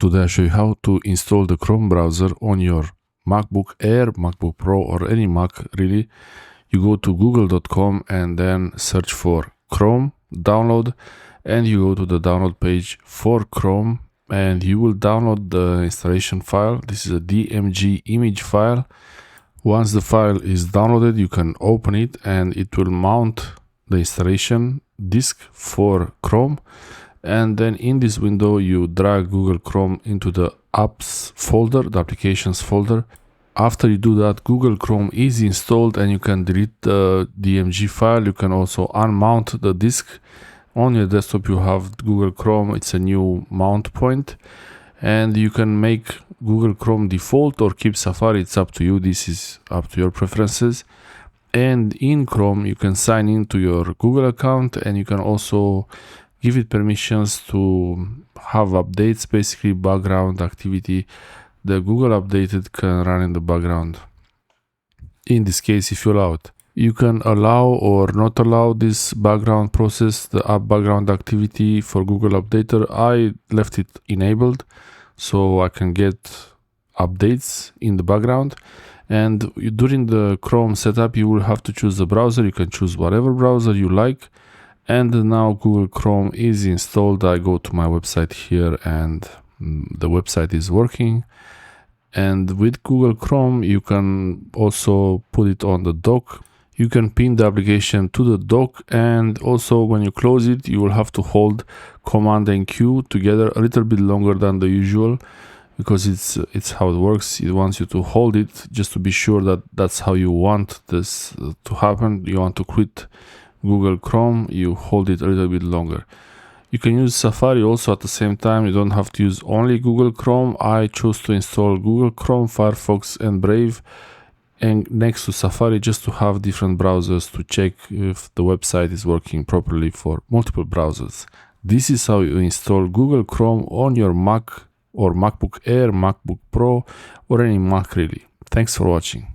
Today I show you how to install the Chrome browser on your MacBook Air, MacBook Pro, or any Mac really. You go to google.com and then search for Chrome, download, and you go to the download page for Chrome and you will download the installation file. This is a DMG image file. Once the file is downloaded, you can open it and it will mount the installation disk for Chrome. And then in this window, you drag Google Chrome into the apps folder, the applications folder. After you do that, Google Chrome is installed and you can delete the DMG file. You can also unmount the disk. On your desktop, you have Google Chrome. It's a new mount point. And you can make Google Chrome default or keep Safari. It's up to you. This is up to your preferences. And in Chrome, you can sign into your Google account and you can also give it permissions to have updates, basically background activity. The Google updated can run in the background. In this case, if you allow it, you can allow or not allow this background process, the app background activity for Google Updater. I left it enabled so I can get updates in the background. And during the Chrome setup, you will have to choose the browser. You can choose whatever browser you like. And now Google Chrome is installed. I go to my website here and the website is working. And with Google Chrome, you can also put it on the dock. You can pin the application to the dock, and also when you close it, you will have to hold Command and Q together a little bit longer than the usual, because it's how it works. It wants you to hold it just to be sure that that's how you want this to happen. You want to quit Google Chrome, you hold it a little bit longer. You can use Safari also at the same time. You don't have to use only Google Chrome. I chose to install Google Chrome, Firefox, and Brave, and next to Safari, just to have different browsers to check if the website is working properly for multiple browsers. This is how you install Google Chrome on your Mac or MacBook Air, MacBook Pro, or any Mac really. Thanks for watching.